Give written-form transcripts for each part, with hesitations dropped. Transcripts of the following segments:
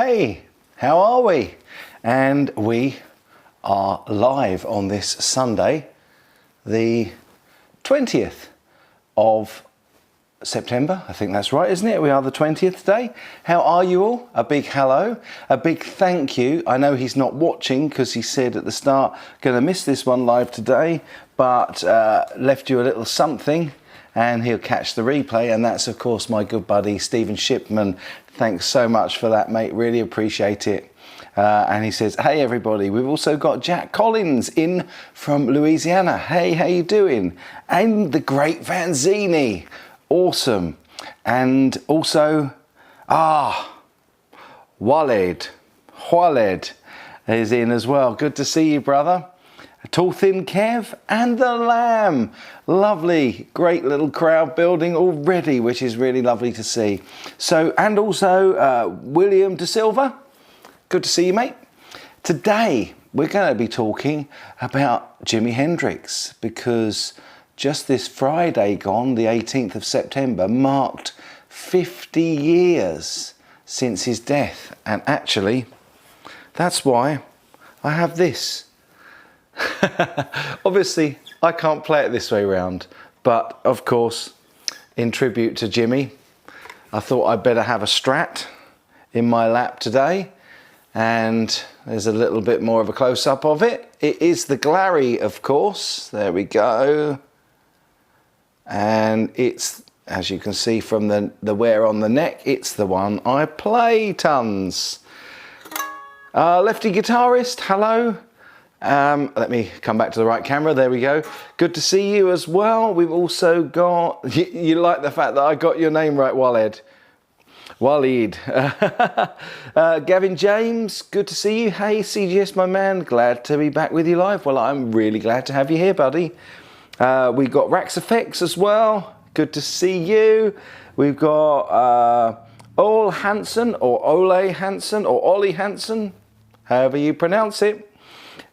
Hey, how are we? And we are live on this Sunday, the 20th of September. I think that's right, isn't it? We are the 20th today. How are you all? A big hello, a big thank you. I know he's not watching because he said at the start, going to miss this one live today, but left you a little something and he'll catch the replay. And that's, of course, my good buddy, Stephen Shipman. Thanks so much for that, mate. Really appreciate it. And he says, hey, everybody. We've also got Jack Collins in from Louisiana. Hey, how you doing? And the great Vanzini. Awesome. And also, Walid is in as well. Good to see you, brother. Tall Thin Kev and the Lamb. Lovely, great little crowd building already, which is really lovely to see. So, and also William De Silva. Good to see you, mate. Today, we're going to be talking about Jimi Hendrix because just this Friday gone, the 18th of September, marked 50 years since his death. And actually, that's why I have this. Obviously, I can't play it this way round, but of course, in tribute to Jimmy, I thought I'd better have a Strat in my lap today. And there's a little bit more of a close-up of it. It is the Glary, of course. There we go. And it's, as you can see from the wear on the neck, it's the one I play tons. Lefty guitarist, hello. Let me come back to the right camera. There we go. Good to see you as well. We've also got, you like the fact that I got your name right, Walid. Gavin James, good to see you. Hey, CGS, my man. Glad to be back with you live. Well, I'm really glad to have you here, buddy. We've got Rax Effects as well. Good to see you. We've got Ole Hansen or Ole Hansen or Ollie Hansen, however you pronounce it.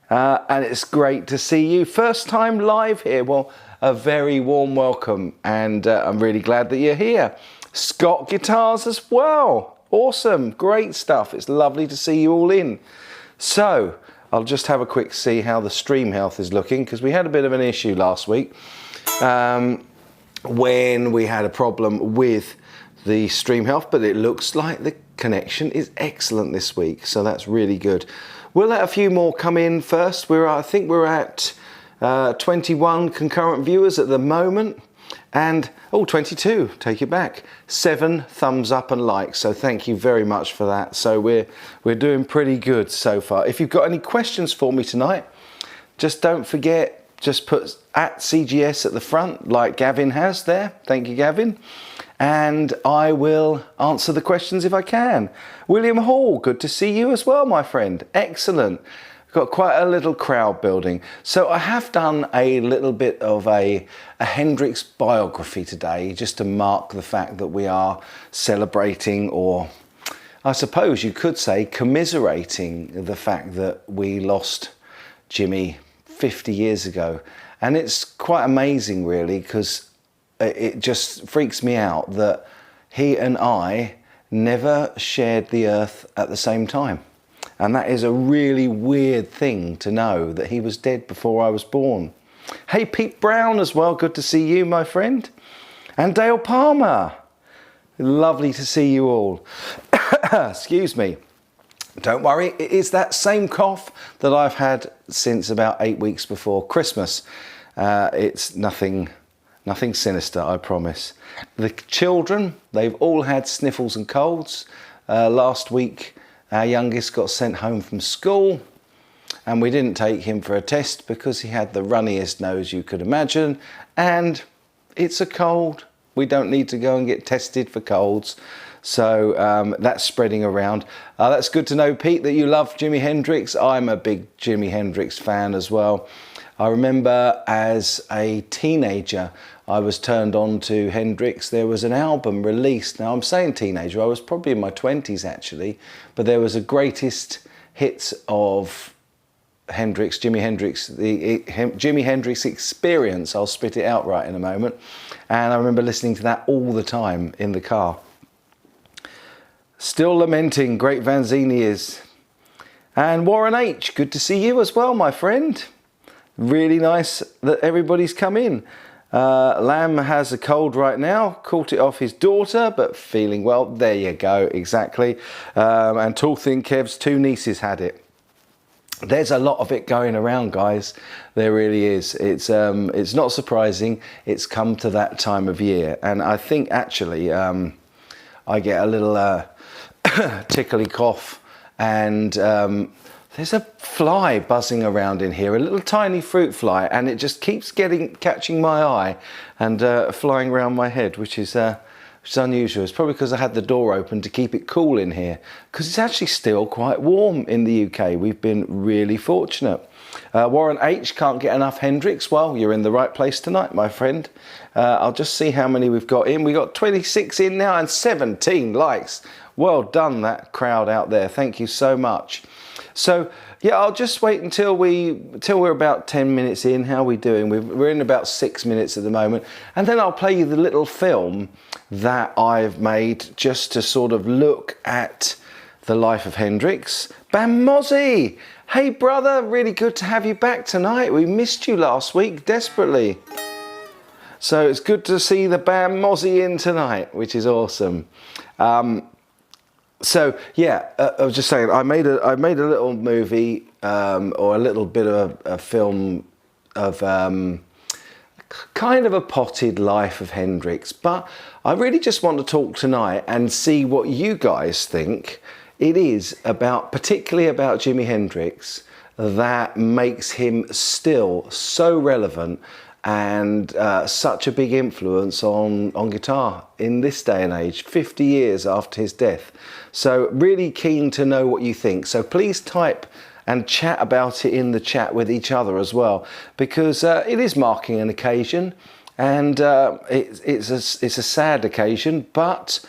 And it's great to see you. First time live here. Well, a very warm welcome. And I'm really glad that you're here. Scott Guitars as well. Awesome. Great stuff. It's lovely to see you all in. So, I'll just have a quick see how the stream health is looking because we had a bit of an issue last week when we had a problem with the stream health, but it looks like the connection is excellent this week. So that's really good. We'll let a few more come in first. I think we're at 21 concurrent viewers at the moment. And, 22, take it back. 7 thumbs up and likes, so thank you very much for that. So we're doing pretty good so far. If you've got any questions for me tonight, just don't forget, just put at CGS at the front, like Gavin has there. Thank you, Gavin. And I will answer the questions if I can. William Hall, good to see you as well, my friend. Excellent. Got quite a little crowd building. So I have done a little bit of a Hendrix biography today, just to mark the fact that we are celebrating, or I suppose you could say commiserating the fact that we lost Jimmy 50 years ago. And it's quite amazing really, because it just freaks me out that he and I never shared the earth at the same time. And that is a really weird thing to know, that he was dead before I was born. Hey, Pete Brown as well. Good to see you, my friend. And Dale Palmer. Lovely to see you all. Excuse me. Don't worry, it is that same cough that I've had since about 8 weeks before Christmas. It's nothing sinister, I promise. The children, they've all had sniffles and colds. Last week, our youngest got sent home from school and we didn't take him for a test because he had the runniest nose you could imagine. And it's a cold. We don't need to go and get tested for colds. So that's spreading around. That's good to know, Pete, that you love Jimi Hendrix. I'm a big Jimi Hendrix fan as well. I remember as a teenager, I was turned on to Hendrix. There was an album released. Now I'm saying teenager, I was probably in my 20s actually, but there was a greatest hits of Hendrix, Jimi Hendrix, the Jimi Hendrix Experience. I'll spit it out right in a moment. And I remember listening to that all the time in the car. Still lamenting, great Vanzini is. And Warren H, good to see you as well, my friend. Really nice that everybody's come in. Lamb has a cold right now, caught it off his daughter, but feeling well. There you go, exactly. And Tall Thin Kev's 2 nieces had it. There's a lot of it going around, guys. There really is. It's not surprising. It's come to that time of year. And I think actually I get a little tickly cough, and there's a fly buzzing around in here, a little tiny fruit fly, and it just keeps catching my eye and flying around my head, which is unusual. It's probably because I had the door open to keep it cool in here, because it's actually still quite warm in the UK. We've been really fortunate. Warren H can't get enough Hendrix. Well, you're in the right place tonight, my friend. I'll just see how many we've got in. We got 26 in now and 17 likes. Well done, that crowd out there. Thank you so much. So yeah, I'll just wait until we're about 10 minutes in. How are we doing? We're in about 6 minutes at the moment, and then I'll play you the little film that I've made just to sort of look at the life of Hendrix. Bam Mozzie! Hey brother, really good to have you back tonight. We missed you last week desperately. So it's good to see the Bam Mozzie in tonight, which is awesome. So yeah, I was just saying, I made a little movie or a little bit of a film of kind of a potted life of Hendrix, but I really just want to talk tonight and see what you guys think it is about, particularly about Jimi Hendrix, that makes him still so relevant and such a big influence on guitar in this day and age, 50 years after his death. So really keen to know what you think. So please type and chat about it in the chat with each other as well, because it is marking an occasion, and it's a sad occasion, but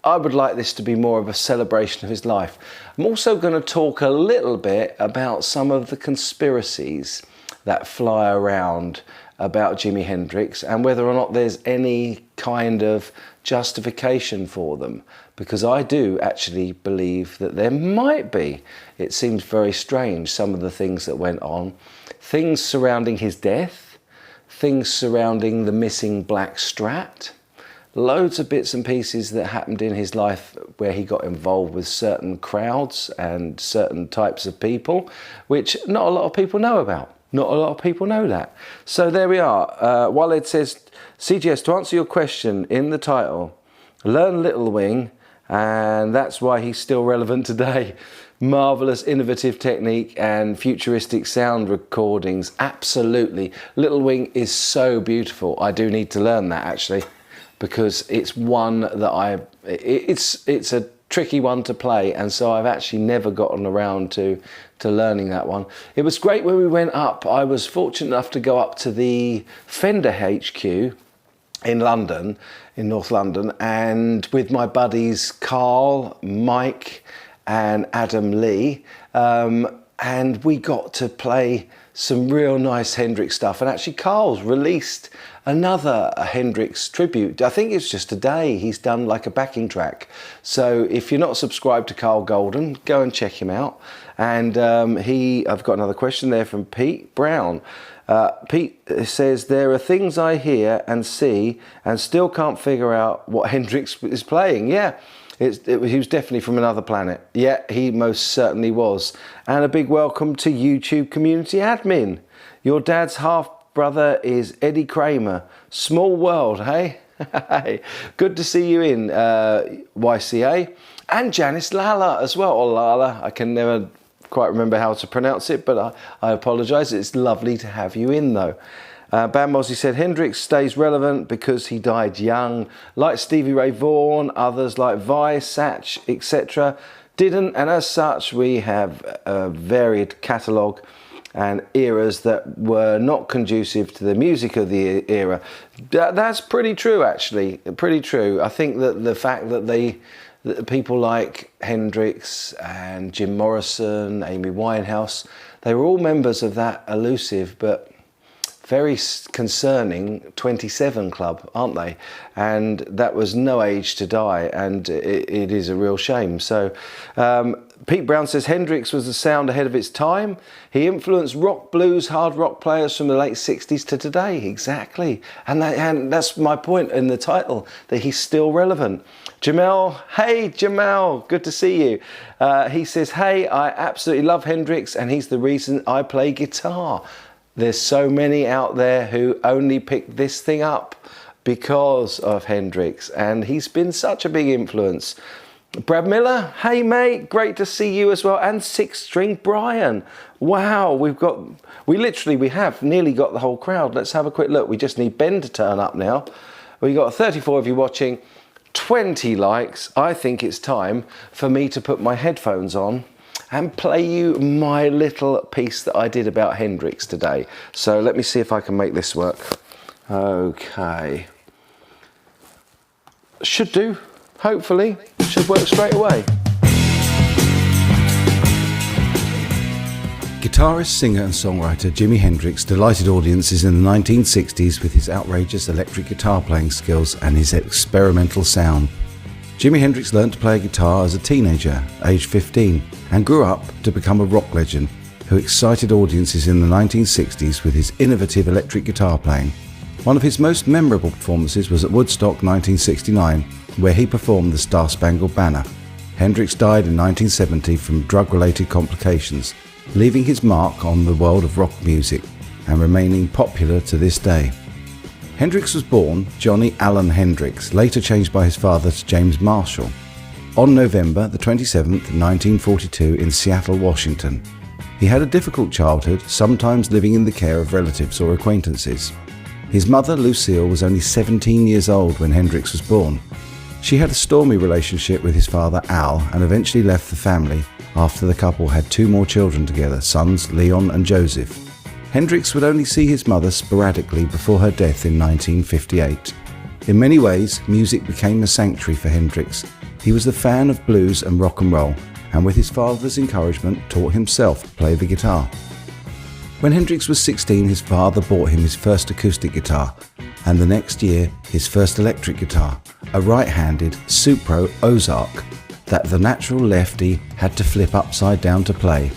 I would like this to be more of a celebration of his life. I'm also going to talk a little bit about some of the conspiracies that fly around about Jimi Hendrix and whether or not there's any kind of justification for them, because I do actually believe that there might be. It seems very strange, some of the things that went on, things surrounding his death, things surrounding the missing black Strat, loads of bits and pieces that happened in his life where he got involved with certain crowds and certain types of people, which not a lot of people know about. Not a lot of people know that. So there we are. Walid says, CGS, to answer your question in the title, learn Little Wing, and that's why he's still relevant today. Marvellous innovative technique and futuristic sound recordings. Absolutely. Little Wing is so beautiful. I do need to learn that actually, because it's one that it's a tricky one to play, and so I've actually never gotten around to learning that one. It was great when we went up. I was fortunate enough to go up to the Fender HQ in London, in North London, and with my buddies Carl, Mike and Adam Lee, and we got to play some real nice Hendrix stuff. And actually Carl's released another Hendrix tribute. I think it's just today he's done like a backing track. So if you're not subscribed to Carl Golden, go and check him out. And I've got another question there from Pete Brown. Pete says, there are things I hear and see and still can't figure out what Hendrix is playing. Yeah, he was definitely from another planet. Yeah, he most certainly was. And a big welcome to YouTube community admin. Your dad's half brother is Eddie Kramer. Small world, hey? Good to see you in, YCA. And Janice Lala as well, or Lala. I can never quite remember how to pronounce it, but I apologise. It's lovely to have you in though. Bam Mozzie said, Hendrix stays relevant because he died young. Like Stevie Ray Vaughan, others like Vi, Satch, etc. didn't, and as such we have a varied catalogue and eras that were not conducive to the music of the era. That's pretty true actually, pretty true. I think that the fact that people like Hendrix and Jim Morrison, Amy Winehouse, they were all members of that elusive but very concerning 27 club, aren't they? And that was no age to die, and it is a real shame. So Pete Brown says Hendrix was a sound ahead of its time. He influenced rock, blues, hard rock players from the late 60s to today. Exactly. And that's my point in the title, that he's still relevant. Jamal, hey Jamal, good to see you. He says, hey, I absolutely love Hendrix and he's the reason I play guitar. There's so many out there who only pick this thing up because of Hendrix, and he's been such a big influence. Brad Miller, hey mate, great to see you as well. And Six String Brian. Wow, we have nearly got the whole crowd. Let's have a quick look. We just need Ben to turn up now. We got 34 of you watching, 20 likes. I think it's time for me to put my headphones on and play you my little piece that I did about Hendrix today. So let me see if I can make this work. Okay. Should do, hopefully. Should work straight away. Guitarist, singer and songwriter Jimi Hendrix delighted audiences in the 1960s with his outrageous electric guitar playing skills and his experimental sound. Jimi Hendrix learned to play guitar as a teenager, aged 15, and grew up to become a rock legend who excited audiences in the 1960s with his innovative electric guitar playing. One of his most memorable performances was at Woodstock 1969, where he performed the Star-Spangled Banner. Hendrix died in 1970 from drug-related complications, leaving his mark on the world of rock music and remaining popular to this day. Hendrix was born Johnny Allen Hendrix, later changed by his father to James Marshall, on November the 27th, 1942 in Seattle, Washington. He had a difficult childhood, sometimes living in the care of relatives or acquaintances. His mother, Lucille, was only 17 years old when Hendrix was born. She had a stormy relationship with his father, Al, and eventually left the family after the couple had 2 more children together, sons Leon and Joseph. Hendrix would only see his mother sporadically before her death in 1958. In many ways, music became a sanctuary for Hendrix. He was a fan of blues and rock and roll, and with his father's encouragement, taught himself to play the guitar. When Hendrix was 16, his father bought him his first acoustic guitar, and the next year, his first electric guitar, a right-handed Supro Ozark that the natural lefty had to flip upside down to play.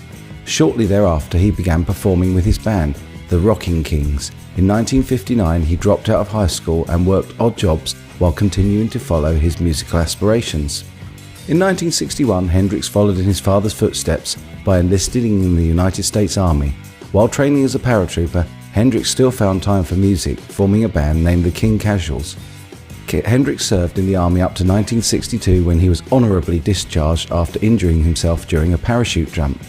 Shortly thereafter, he began performing with his band, the Rocking Kings. In 1959, he dropped out of high school and worked odd jobs while continuing to follow his musical aspirations. In 1961, Hendrix followed in his father's footsteps by enlisting in the United States Army. While training as a paratrooper, Hendrix still found time for music, forming a band named the King Casuals. Hendrix served in the army up to 1962 when he was honourably discharged after injuring himself during a parachute jump.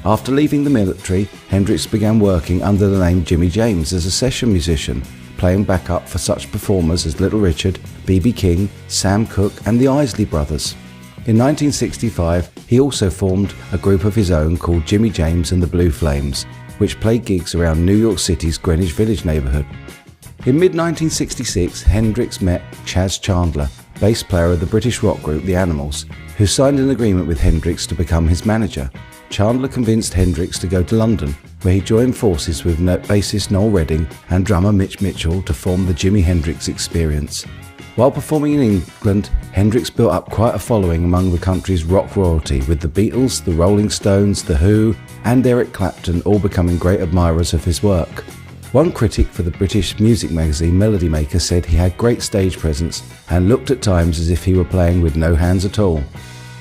After leaving the military, Hendrix began working under the name Jimmy James as a session musician, playing backup for such performers as Little Richard, B.B. King, Sam Cooke and the Isley Brothers. In 1965, he also formed a group of his own called Jimmy James and the Blue Flames, which played gigs around New York City's Greenwich Village neighbourhood. In mid-1966, Hendrix met Chas Chandler, bass player of the British rock group The Animals, who signed an agreement with Hendrix to become his manager. Chandler convinced Hendrix to go to London, where he joined forces with bassist Noel Redding and drummer Mitch Mitchell to form the Jimi Hendrix Experience. While performing in England, Hendrix built up quite a following among the country's rock royalty, with the Beatles, the Rolling Stones, The Who and Eric Clapton all becoming great admirers of his work. One critic for the British music magazine Melody Maker said he had great stage presence and looked at times as if he were playing with no hands at all.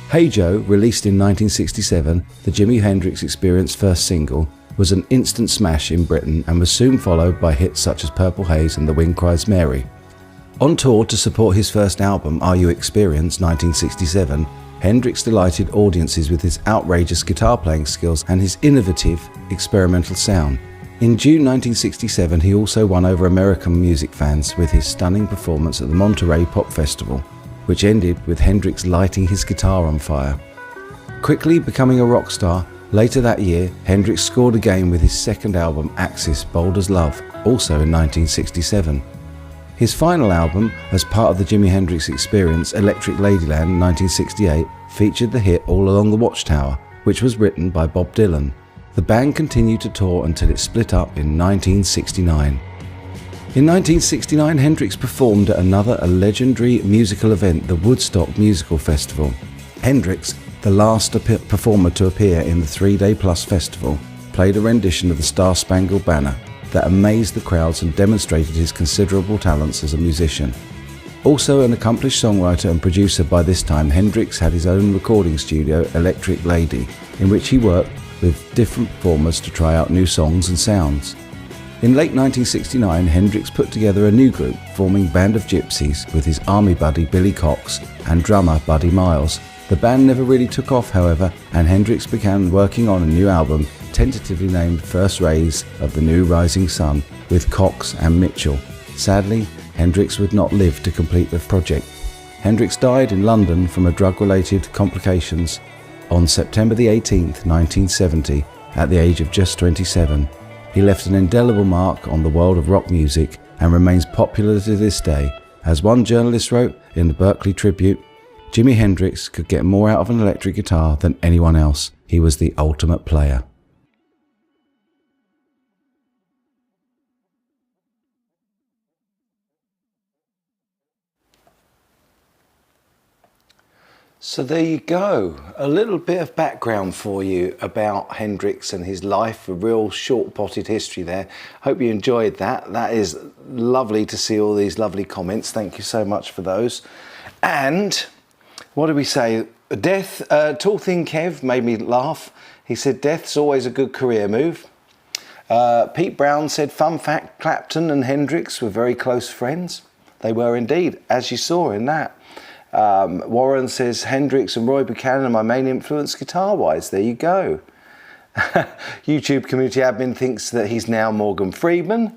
Hey Joe, released in 1967, the Jimi Hendrix Experience first single, was an instant smash in Britain and was soon followed by hits such as Purple Haze and The Wind Cries Mary. On tour to support his first album, Are You Experienced, 1967, Hendrix delighted audiences with his outrageous guitar playing skills and his innovative, experimental sound. In June 1967, he also won over American music fans with his stunning performance at the Monterey Pop Festival, which ended with Hendrix lighting his guitar on fire. Quickly becoming a rock star, later that year, Hendrix scored again with his second album, Axis, Bold as Love, also in 1967. His final album, as part of the Jimi Hendrix Experience, Electric Ladyland 1968, featured the hit All Along the Watchtower, which was written by Bob Dylan. The band continued to tour until it split up in 1969. In 1969, Hendrix performed at another legendary musical event, the Woodstock Musical Festival. Hendrix, the last performer to appear in the 3-day-plus festival, played a rendition of the Star-Spangled Banner that amazed the crowds and demonstrated his considerable talents as a musician. Also an accomplished songwriter and producer by this time, Hendrix had his own recording studio, Electric Lady, in which he worked with different performers to try out new songs and sounds. In late 1969, Hendrix put together a new group, forming Band of Gypsies with his army buddy Billy Cox and drummer Buddy Miles. The band never really took off, however, and Hendrix began working on a new album, tentatively named First Rays of the New Rising Sun, with Cox and Mitchell. Sadly, Hendrix would not live to complete the project. Hendrix died in London from a drug-related complications on September the 18th, 1970, at the age of just 27. He left an indelible mark on the world of rock music and remains popular to this day. As one journalist wrote in the Berkeley Tribune, Jimi Hendrix could get more out of an electric guitar than anyone else. He was the ultimate player. So there you go, a little bit of background for you about Hendrix and his life, a real short potted history there. Hope you enjoyed that. That is lovely to see all these lovely comments. Thank you so much for those. And what did we say? Death, Tall Thin Kev made me laugh. He said, death's always a good career move. Pete Brown said, fun fact, Clapton and Hendrix were very close friends. They were indeed, as you saw in that. Warren says, Hendrix and Roy Buchanan are my main influence guitar-wise. There you go. YouTube community admin thinks that he's now Morgan Freeman.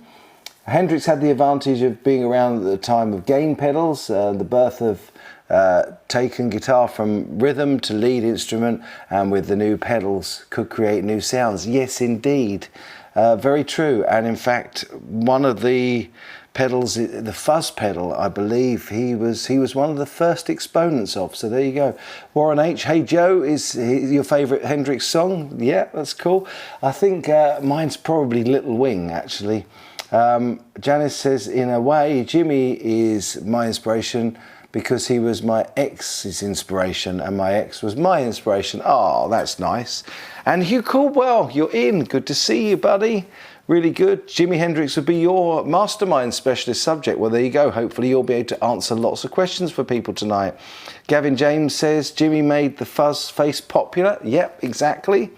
Hendrix had the advantage of being around at the time of gain pedals, the birth of taking guitar from rhythm to lead instrument, and with the new pedals could create new sounds. Yes, indeed. Very true. And in fact, one of the pedals, the fuzz pedal, I believe he was one of the first exponents of. So there you go. Warren H, Hey Joe, is your favourite Hendrix song? Yeah, that's cool. I think mine's probably Little Wing, actually. Janice says, in a way, Jimmy is my inspiration because he was my ex's inspiration and my ex was my inspiration. Oh, that's nice. And Hugh Caldwell, you're in. Good to see you, buddy. Really good. Jimi Hendrix would be your mastermind specialist subject. Well, there you go. Hopefully you'll be able to answer lots of questions for people tonight. Gavin James says, Jimmy made the fuzz face popular. Yep, exactly.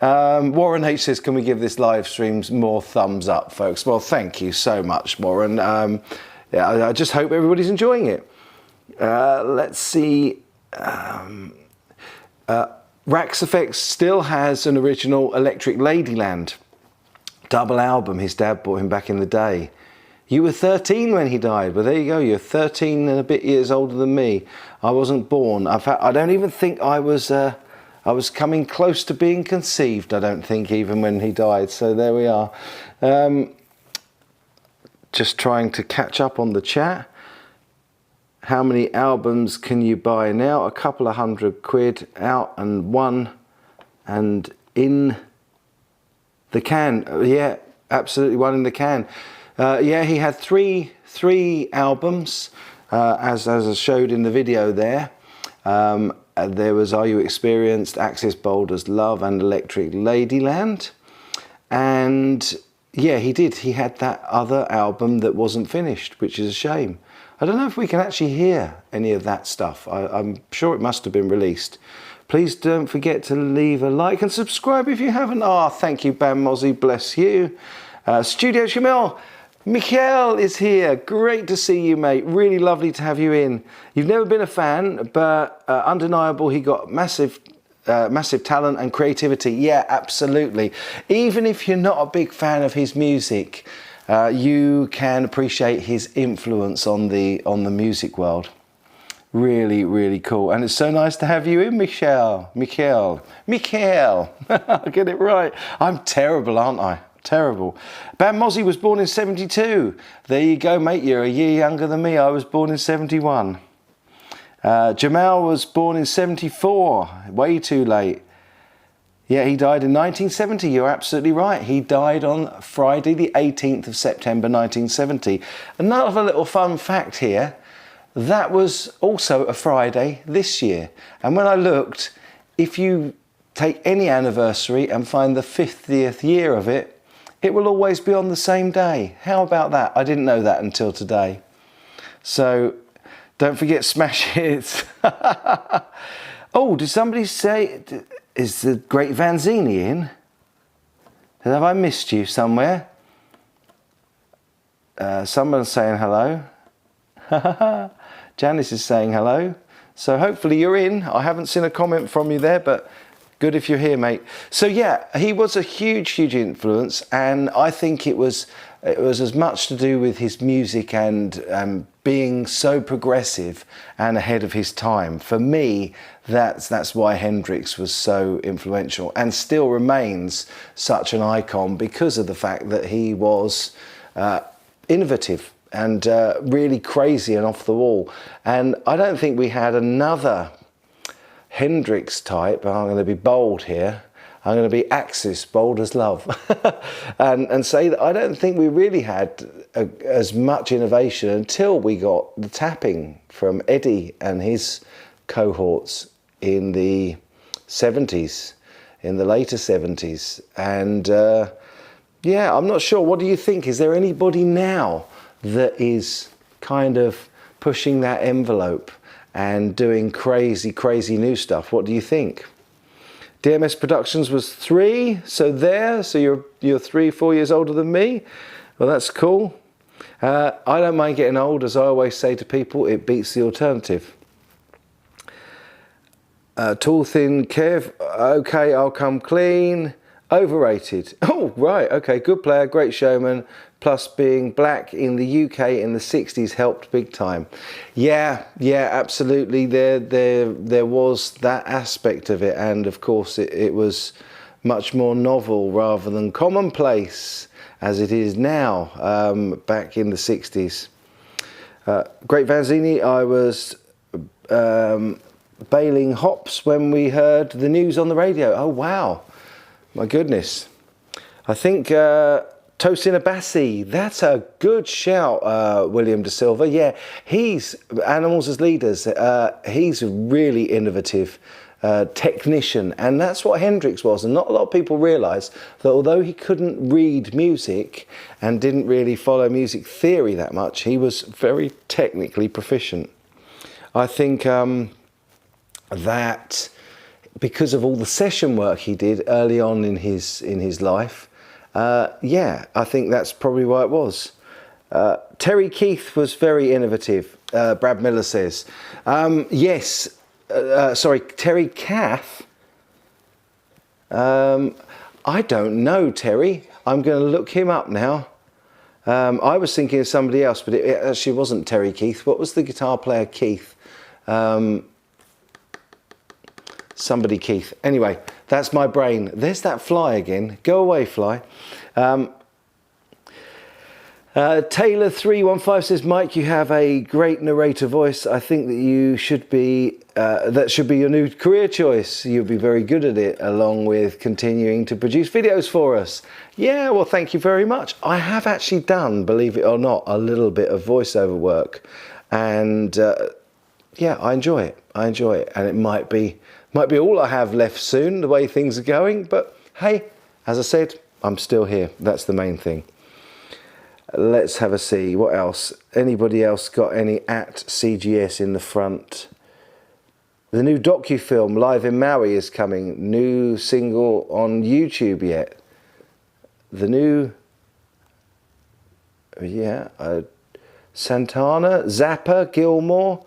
Warren H says, can we give this live stream more thumbs up, folks? Well, thank you so much, Warren. Yeah, I just hope everybody's enjoying it. Let's see. Rax Effects still has an original Electric Ladyland double album his dad bought him back in the day. You were 13 when he died. Well, there you go. You're 13 and a bit years older than me. I wasn't born. In fact, I don't even think I was coming close to being conceived, I don't think, even when he died. So there we are. Just trying to catch up on the chat. How many albums can you buy now? A couple of £100 out and one and in the can. Yeah, absolutely, one in the can. Yeah, he had three albums, as I showed in the video there. There was Are You Experienced, Axis Boulder's Love and Electric Ladyland. And yeah, he did. He had that other album that wasn't finished, which is a shame. I don't know if we can actually hear any of that stuff. I'm sure it must have been released. Please don't forget to leave a like and subscribe if you haven't. Ah, thank you, Bam Mozzie, bless you. Studio Shamil, Mikhail is here. Great to see you, mate. Really lovely to have you in. You've never been a fan, but undeniable he got massive talent and creativity. Yeah, absolutely. Even if you're not a big fan of his music, you can appreciate his influence on the music world. Really, really cool. And it's so nice to have you in, Mikhail. I'll get it right. I'm terrible, aren't I? Terrible. Bam Mozzie was born in 72. There you go, mate. You're a year younger than me. I was born in 71. Jamal was born in 74. Way too late. Yeah, he died in 1970. You're absolutely right. He died on Friday, the 18th of September, 1970. Another little fun fact here, that was also a Friday this year. And when I looked, if you take any anniversary and find the 50th year of it, it will always be on the same day. How about that? I didn't know that until today. So don't forget smash hits. Oh, did somebody say, is the great Vanzini in? Have I missed you somewhere? Someone's saying hello. Janice is saying hello. So hopefully you're in. I haven't seen a comment from you there, but good if you're here, mate. So yeah, he was a huge influence, and I think it was as much to do with his music and being so progressive and ahead of his time. For me, that's why Hendrix was so influential and still remains such an icon, because of the fact that he was innovative and really crazy and off the wall. And I don't think we had another Hendrix type. I'm going to be bold here. I'm going to be Axis, bold as love, and say that I don't think we really had as much innovation until we got the tapping from Eddie and his cohorts in the 70s, in the later 70s. And yeah, I'm not sure. What do you think? Is there anybody now that is kind of pushing that envelope and doing crazy new stuff? What do you think? DMS Productions was 3, so you're 3-4 years older than me. Well, that's cool. I don't mind getting old, as I always say to people, it beats the alternative. Tall, thin, Kev, okay, I'll come clean. Overrated. Oh, right, okay, good player, great showman, plus being black in the UK in the 60s helped big time. Yeah, absolutely, there was that aspect of it, and of course it was much more novel rather than commonplace as it is now, back in the 60s. Great Vanzini, I was baling hops when we heard the news on the radio. Oh, wow. My goodness. I think Tosin Abassi, that's a good shout, William De Silva. Yeah, he's Animals as Leaders. He's a really innovative technician, and that's what Hendrix was. And not a lot of people realise that although he couldn't read music and didn't really follow music theory that much, he was very technically proficient. I think that because of all the session work he did early on in his life, yeah, I think that's probably why it was. Terry Keith was very innovative, Brad Miller says. Yes, sorry, Terry Kath. I don't know, Terry. I'm going to look him up now. I was thinking of somebody else, but it actually wasn't Terry Keith. What was the guitar player Keith? Somebody Keith. Anyway, that's my brain. There's that fly again. Go away, fly. Taylor315 says, Mike, you have a great narrator voice. I think that you should be, that should be your new career choice. You'll be very good at it, along with continuing to produce videos for us. Yeah, well, thank you very much. I have actually done, believe it or not, a little bit of voiceover work. And yeah, I enjoy it. I enjoy it. And it might be all I have left soon, the way things are going. But hey, as I said, I'm still here. That's the main thing. Let's have a see. What else? Anybody else got any at CGS in the front? The new docu-film Live in Maui is coming. New single on YouTube yet? The new... Yeah. Santana, Zappa, Gilmore.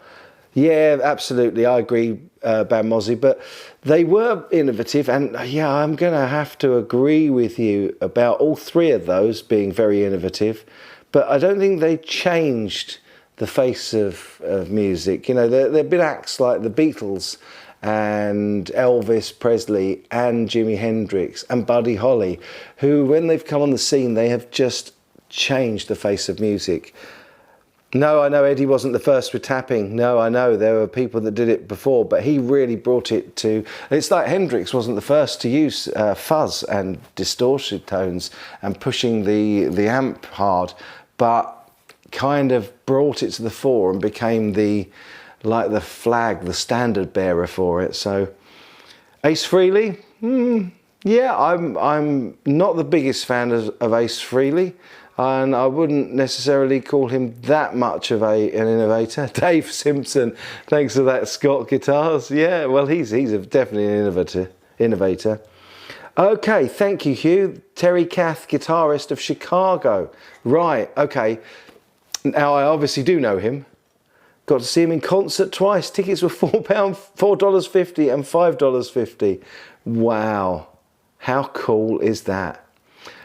Yeah, absolutely. I agree, Bam Mozzie. But they were innovative, and yeah, I'm going to have to agree with you about all three of those being very innovative. But I don't think they changed the face of music. You know, there have been acts like the Beatles and Elvis Presley and Jimi Hendrix and Buddy Holly, who, when they've come on the scene, they have just changed the face of music. No, I know Eddie wasn't the first with tapping. No, I know there were people that did it before, but he really brought it to... It's like Hendrix wasn't the first to use fuzz and distorted tones and pushing the amp hard, but kind of brought it to the fore and became the flag, the standard bearer for it. So Ace Frehley, yeah, I'm not the biggest fan of Ace Frehley. And I wouldn't necessarily call him that much of an innovator. Dave Simpson, thanks for that, Scott Guitars. Yeah, well, he's definitely an innovator. Okay, thank you, Hugh. Terry Kath, guitarist of Chicago. Right, okay. Now, I obviously do know him. Got to see him in concert twice. Tickets were $4.50 and $5.50. Wow, how cool is that?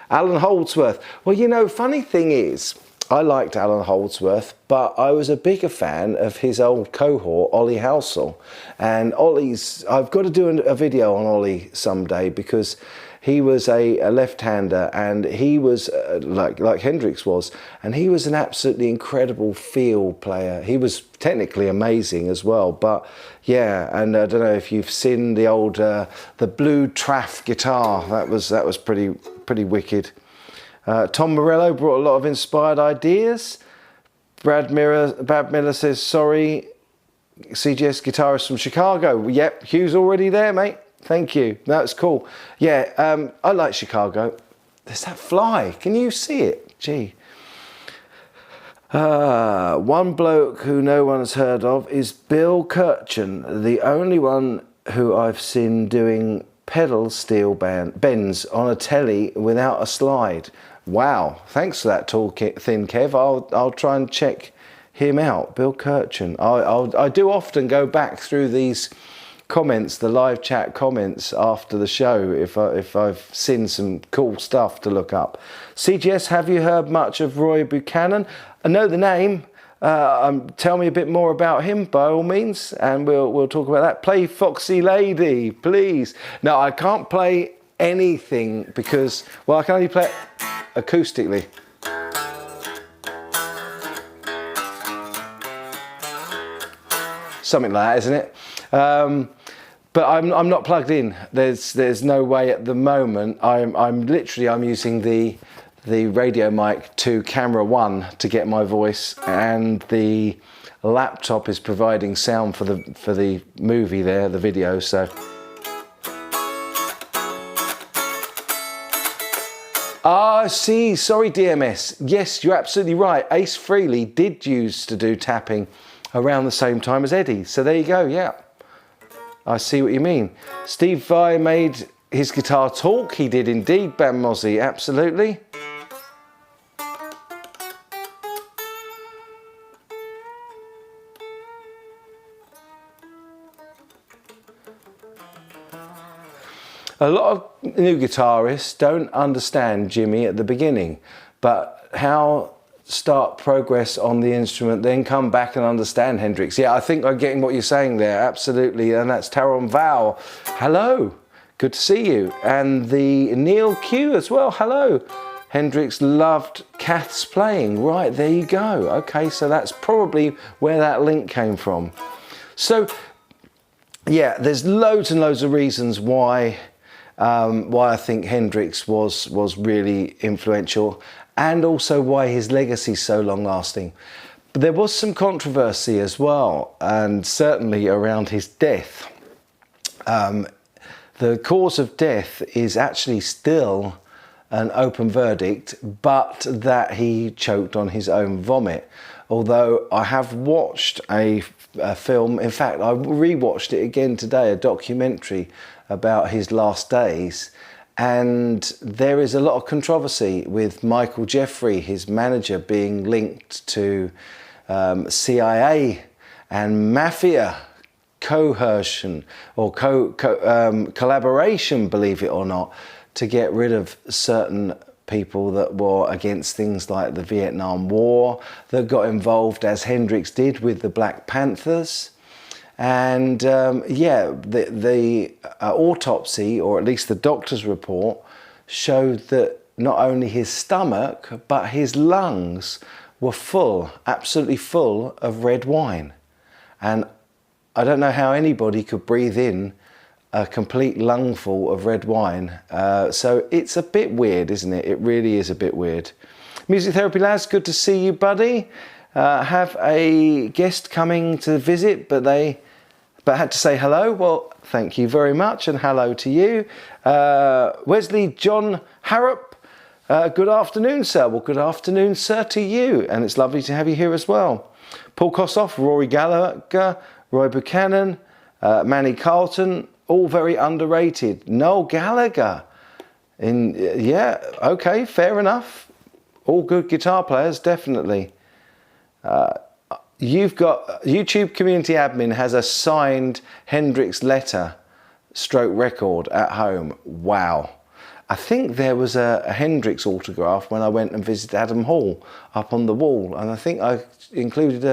Alan Holdsworth. Well, you know, funny thing is, I liked Alan Holdsworth, but I was a bigger fan of his old cohort, Ollie Halsall. And I've got to do a video on Ollie someday, because he was a left-hander, and he was like Hendrix was, and he was an absolutely incredible feel player. He was technically amazing as well, but yeah, and I don't know if you've seen the old the blue Traff guitar. That was pretty wicked. Tom Morello brought a lot of inspired ideas. Bab Miller says, sorry, CGS guitarist from Chicago. Yep, Hugh's already there, mate. Thank you. That's cool. Yeah, I like Chicago. There's that fly. Can you see it? Gee. One bloke who no one's heard of is Bill Kirchen, the only one who I've seen doing pedal steel bends on a telly without a slide. Wow. Thanks for that, tall thin Kev. I'll try and check him out. Bill Kirchen. I do often go back through these comments, the live chat comments after the show, if I've seen some cool stuff to look up. CGS, have you heard much of Roy Buchanan? I know the name. Tell me a bit more about him, by all means, and we'll talk about that. Play Foxy Lady, please. No, I can't play anything because, well, I can only play it acoustically. Something like that, isn't it? But I'm not plugged in. There's no way at the moment. I'm using the radio mic to camera 1 to get my voice, and the laptop is providing sound for the movie there, the video. So see, sorry DMS. Yes, you're absolutely right. Ace Frehley did used to do tapping around the same time as Eddie. So there you go. Yeah. I see what you mean. Steve Vai made his guitar talk. He did indeed, Bam Mozzie, absolutely. A lot of new guitarists don't understand Jimmy at the beginning, but how start progress on the instrument, then come back and understand Hendrix. Yeah, I think I'm getting what you're saying there, absolutely. And that's Taron Val. Hello, good to see you. And the Neil Q as well, hello. Hendrix loved Kath's playing. Right, there you go. Okay, so that's probably where that link came from. So, yeah, there's loads and loads of reasons why I think Hendrix was really influential, and also why his legacy is so long lasting. But there was some controversy as well, and certainly around his death. The cause of death is actually still an open verdict, but that he choked on his own vomit. Although I have watched a film, in fact I rewatched it again today, a documentary about his last days, and there is a lot of controversy with Michael Jeffrey, his manager, being linked to CIA and mafia coercion or collaboration, believe it or not, to get rid of certain people that were against things like the Vietnam War, that got involved, as Hendrix did, with the Black Panthers. And yeah, the autopsy, or at least the doctor's report, showed that not only his stomach, but his lungs were full, absolutely full of red wine. And I don't know how anybody could breathe in a complete lungful of red wine. So it's a bit weird, isn't it? It really is a bit weird. Music Therapy Lads, good to see you, buddy. Have a guest coming to visit, but had to say hello. Well, thank you very much, and hello to you. Wesley John Harrop, good afternoon, sir. Well, good afternoon, sir, to you, and it's lovely to have you here as well. Paul Kossoff, Rory Gallagher, Roy Buchanan, Manny Carlton, all very underrated. Noel Gallagher, yeah, okay, fair enough. All good guitar players, definitely. You've got YouTube Community Admin has a signed Hendrix letter stroke record at home. Wow. I think there was a Hendrix autograph when I went and visited Adam Hall up on the wall, and I think I included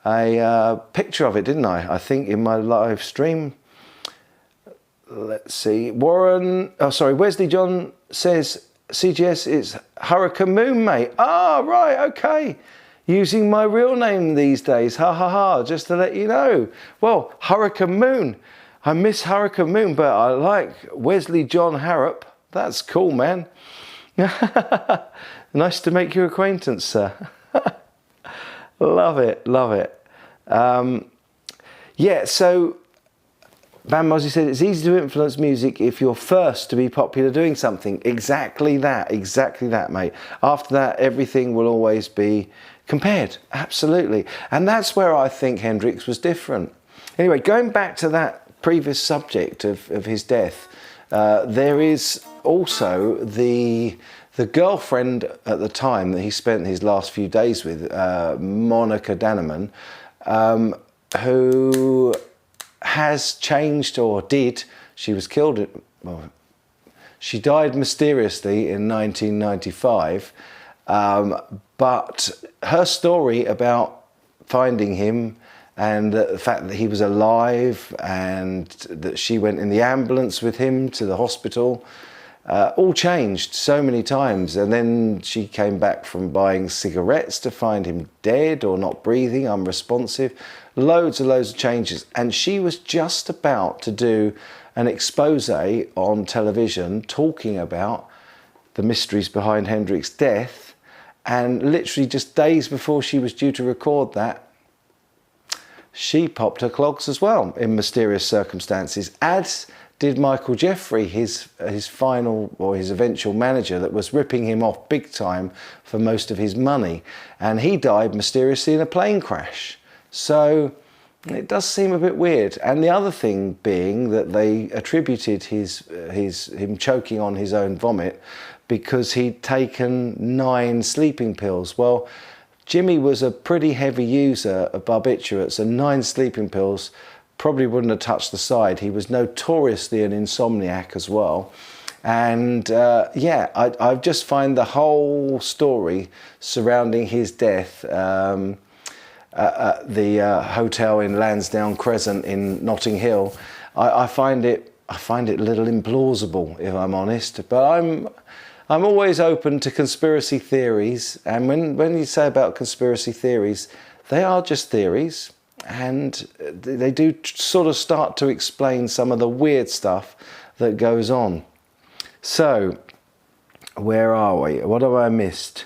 a picture of it, didn't I? I think in my live stream. Let's see. Wesley John says CGS is Hurricane Moon, mate. Ah, right, okay. Using my real name these days, ha ha ha, just to let you know. Well, Hurricane Moon. I miss Hurricane Moon, but I like Wesley John Harrop. That's cool, man. Nice to make your acquaintance, sir. Love it, love it. Yeah, so Van Mozzie said it's easy to influence music if you're first to be popular doing something. Exactly that, mate. After that, everything will always be compared, absolutely. And that's where I think Hendrix was different. Anyway, going back to that previous subject of his death, there is also the girlfriend at the time that he spent his last few days with, Monica Danneman, who has changed, or did. She was killed. She died mysteriously in 1995. But her story about finding him, and the fact that he was alive, and that she went in the ambulance with him to the hospital, all changed so many times. And then she came back from buying cigarettes to find him dead or not breathing, unresponsive. Loads and loads of changes. And she was just about to do an expose on television talking about the mysteries behind Hendrix's death. And literally just days before she was due to record that, she popped her clogs as well in mysterious circumstances, as did Michael Jeffrey, his final, or his eventual manager that was ripping him off big time for most of his money. And he died mysteriously in a plane crash. So it does seem a bit weird. And the other thing being that they attributed him choking on his own vomit because he'd taken 9 sleeping pills. Well, Jimmy was a pretty heavy user of barbiturates, and 9 sleeping pills probably wouldn't have touched the side. He was notoriously an insomniac as well. And yeah, I just find the whole story surrounding his death, at the hotel in Lansdowne Crescent in Notting Hill, I find it a little implausible, if I'm honest. But I'm always open to conspiracy theories, and when you say about conspiracy theories, they are just theories, and they do sort of start to explain some of the weird stuff that goes on. So, where are we? What have I missed?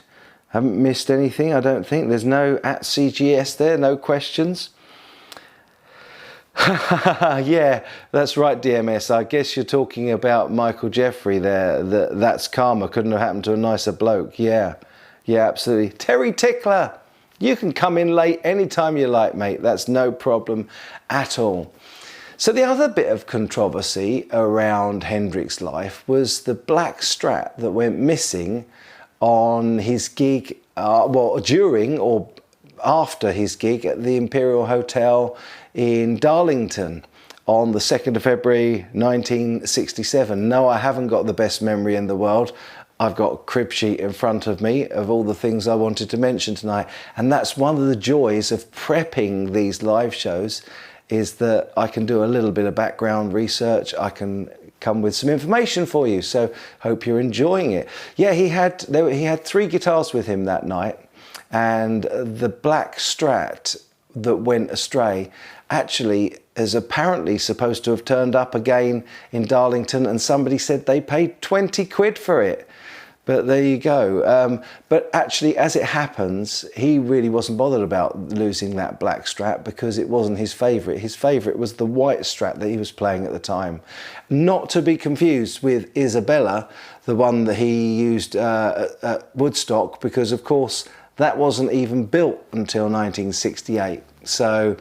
Haven't missed anything, I don't think. There's no @CGS there, no questions. Yeah, that's right, DMS. I guess you're talking about Michael Jeffrey there. That's karma. Couldn't have happened to a nicer bloke. Yeah, absolutely. Terry Tickler, you can come in late anytime you like, mate. That's no problem at all. So the other bit of controversy around Hendrix's life was the black strap that went missing on his gig, during or after his gig at the Imperial Hotel in Darlington on the 2nd of February 1967. No, I haven't got the best memory in the world. I've got a crib sheet in front of me of all the things I wanted to mention tonight. And that's one of the joys of prepping these live shows, is that I can do a little bit of background research. I can come with some information for you. So hope you're enjoying it. Yeah, he had 3 guitars with him that night. and the black Strat that went astray actually is apparently supposed to have turned up again in Darlington, and somebody said they paid 20 quid for it. But there you go. But actually, as it happens, he really wasn't bothered about losing that black Strat because it wasn't his favourite. His favourite was the white Strat that he was playing at the time. Not to be confused with Isabella, the one that he used at Woodstock, because of course that wasn't even built until 1968. So,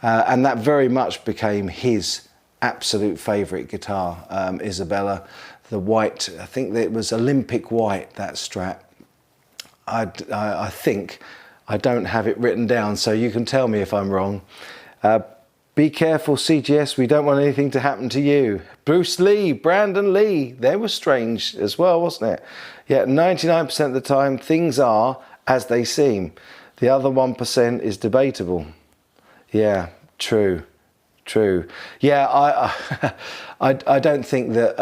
and that very much became his absolute favourite guitar, Isabella. The white, I think that it was Olympic white, that Strat. I think, I don't have it written down, so you can tell me if I'm wrong. Be careful, CGS, we don't want anything to happen to you. Bruce Lee, Brandon Lee, they were strange as well, wasn't it? Yeah, 99% of the time, things are as they seem. The other 1% is debatable. Yeah, true. Yeah, I don't think that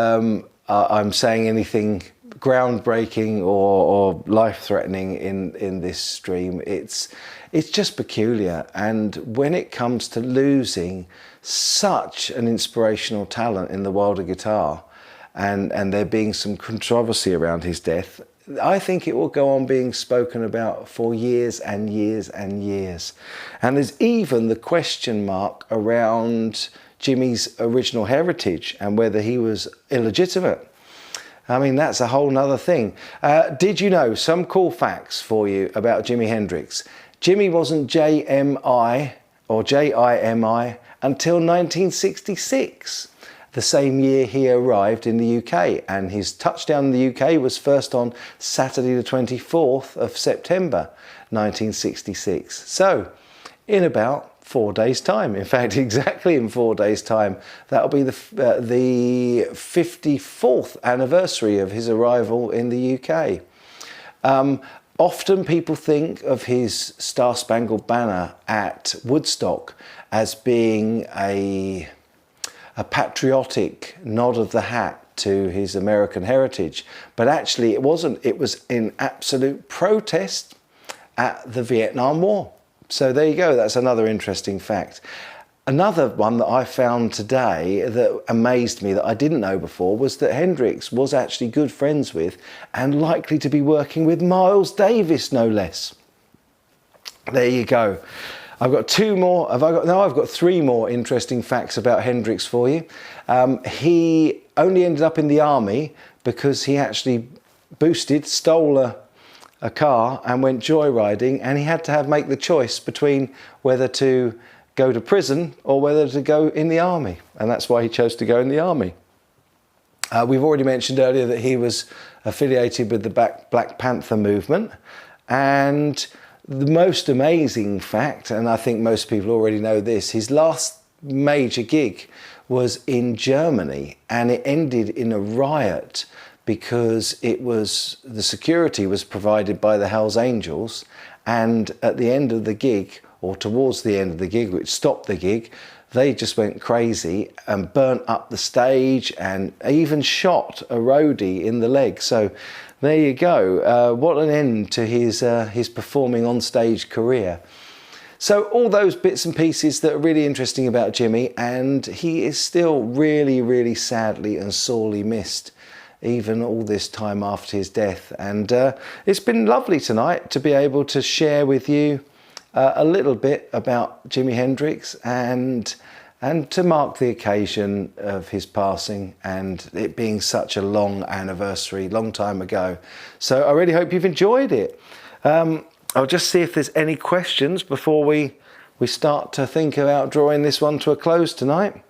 I'm saying anything groundbreaking or life-threatening in this stream. It's just peculiar, and when it comes to losing such an inspirational talent in the world of guitar, and there being some controversy around his death, I think it will go on being spoken about for years and years and years. And there's even the question mark around Jimmy's original heritage and whether he was illegitimate. I mean, that's a whole nother thing. Did you know some cool facts for you about Jimi Hendrix? Jimmy wasn't JMI or JIMI until 1966. The same year he arrived in the UK, and his touchdown in the UK was first on Saturday the 24th of September 1966. So in about 4 days' time, in fact exactly in 4 days' time, that'll be the 54th anniversary of his arrival in the UK. Often people think of his Star Spangled Banner at Woodstock as being a patriotic nod of the hat to his American heritage, but actually it wasn't. It was in absolute protest at the Vietnam War. So there you go, that's another interesting fact. Another one that I found today that amazed me that I didn't know before was that Hendrix was actually good friends with and likely to be working with Miles Davis, no less. There you go. I've got two more. I've got three more interesting facts about Hendrix for you. He only ended up in the army because he actually stole a car and went joyriding, and he had to make the choice between whether to go to prison or whether to go in the army, and that's why he chose to go in the army. We've already mentioned earlier that he was affiliated with the Black Panther movement, and the most amazing fact, and I think most people already know this, his last major gig was in Germany, and it ended in a riot because the security was provided by the Hells Angels, and at the end of the gig, or towards the end of the gig, which stopped the gig, they just went crazy and burnt up the stage and even shot a roadie in the leg. So there you go. What an end to his performing on stage career. So all those bits and pieces that are really interesting about Jimmy, and he is still really, really sadly and sorely missed, even all this time after his death. And it's been lovely tonight to be able to share with you a little bit about Jimi Hendrix and to mark the occasion of his passing and it being such a long anniversary, long time ago. So I really hope you've enjoyed it. I'll just see if there's any questions before we start to think about drawing this one to a close tonight.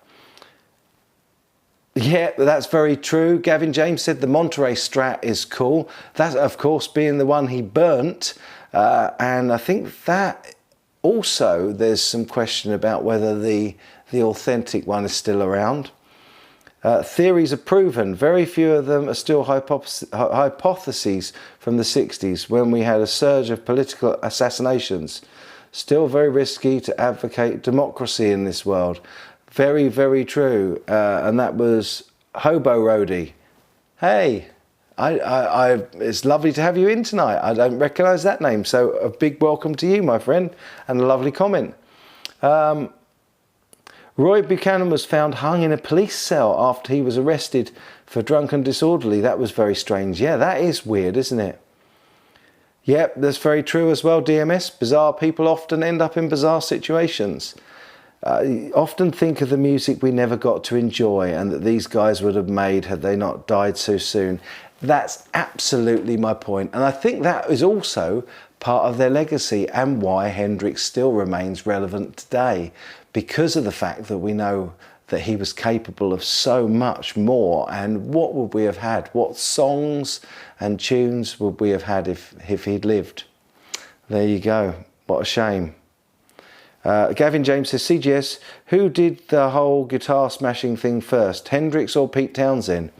Yeah, that's very true. Gavin James said the Monterey Strat is cool. That, of course, being the one he burnt. And I think that also there's some question about whether the authentic one is still around. Theories are proven. Very few of them are still hypotheses from the 60s when we had a surge of political assassinations. Still very risky to advocate democracy in this world. Very, very true. And that was Hobo Roadie. Hey, It's lovely to have you in tonight. I don't recognise that name, so a big welcome to you, my friend, and a lovely comment. Roy Buchanan was found hung in a police cell after he was arrested for drunken disorderly. That was very strange. Yeah, that is weird, isn't it? Yep, that's very true as well, DMS. Bizarre people often end up in bizarre situations. Often think of the music we never got to enjoy and that these guys would have made had they not died so soon. That's absolutely my point. And I think that is also part of their legacy and why Hendrix still remains relevant today, because of the fact that we know that he was capable of so much more. And what would we have had? What songs and tunes would we have had if he'd lived? There you go. What a shame. Gavin James says, CGS, who did the whole guitar smashing thing first, Hendrix or Pete Townshend?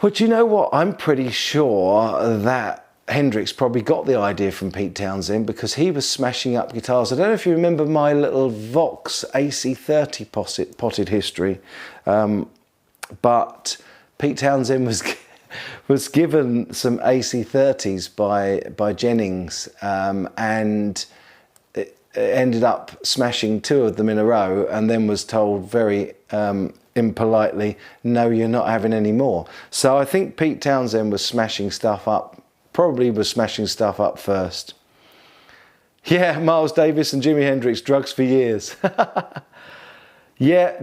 Well, do you know what? I'm pretty sure that Hendrix probably got the idea from Pete Townshend because he was smashing up guitars. I don't know if you remember my little Vox AC30 potted history, but Pete Townshend was given some AC30s by Jennings, and it ended up smashing 2 of them in a row, and then was told very impolitely, no, you're not having any more. So I think Pete Townshend was smashing stuff up. Probably was smashing stuff up first. Yeah, Miles Davis and Jimi Hendrix, drugs for years. Yeah,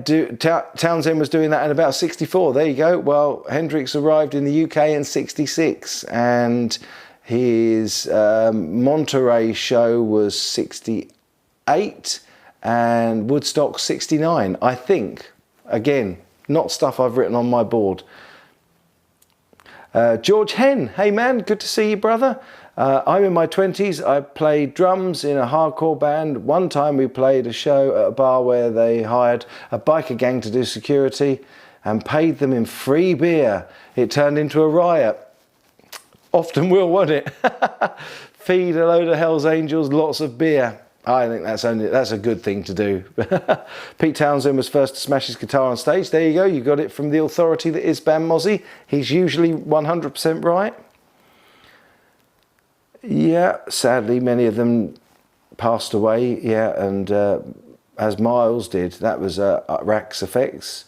Townshend was doing that in about 64. There you go. Well, Hendrix arrived in the UK in 66 and his Monterey show was 68 and Woodstock 69, I think. Again, not stuff I've written on my board. George Hen, hey man, good to see you, brother. I'm in my 20s. I played drums in a hardcore band. One time we played a show at a bar where they hired a biker gang to do security and paid them in free beer. It turned into a riot. Often will, won't it? Feed a load of Hell's Angels lots of beer. I think that's a good thing to do. Pete Townshend was first to smash his guitar on stage. There you go. You got it from the authority that is Bam Mozzie. He's usually 100% right. Yeah, sadly, many of them passed away. Yeah, and as Miles did, that was Rax Effects.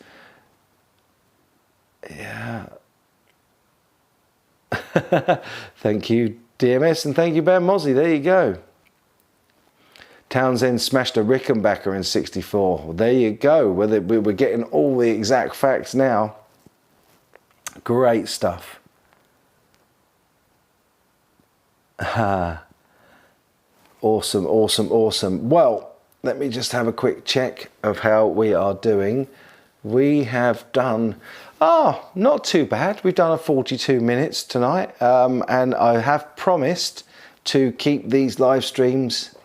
Yeah. Thank you, DMS, and thank you, Bam Mozzie. There you go. Townshend smashed a Rickenbacker in 64. Well, there you go. We're getting all the exact facts now. Great stuff. Awesome, awesome, awesome. Well, let me just have a quick check of how we are doing. We have done, not too bad. We've done a 42 minutes tonight. And I have promised to keep these live streams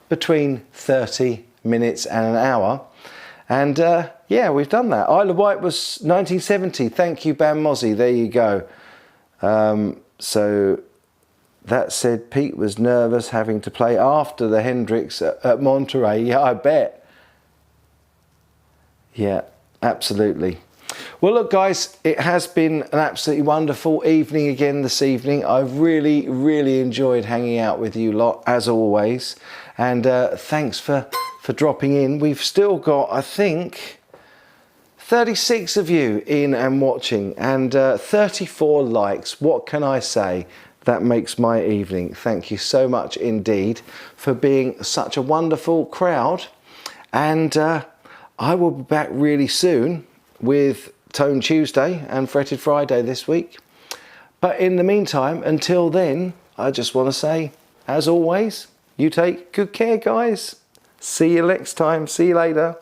between 30 minutes and an hour. And yeah, we've done that. Isle of Wight was 1970. Thank you, Bam Mozzie. There you go. So that said, Pete was nervous having to play after the Hendrix at Monterey. Yeah, I bet. Yeah, absolutely. Well, look, guys, it has been an absolutely wonderful evening again this evening. I've really, really enjoyed hanging out with you lot, as always. And thanks for dropping in. We've still got, I think, 36 of you in and watching, and 34 likes. What can I say? That makes my evening. Thank you so much indeed for being such a wonderful crowd. And I will be back really soon with Tone Tuesday and Fretted Friday this week. But in the meantime, until then, I just want to say, as always, you take good care, guys. See you next time. See you later.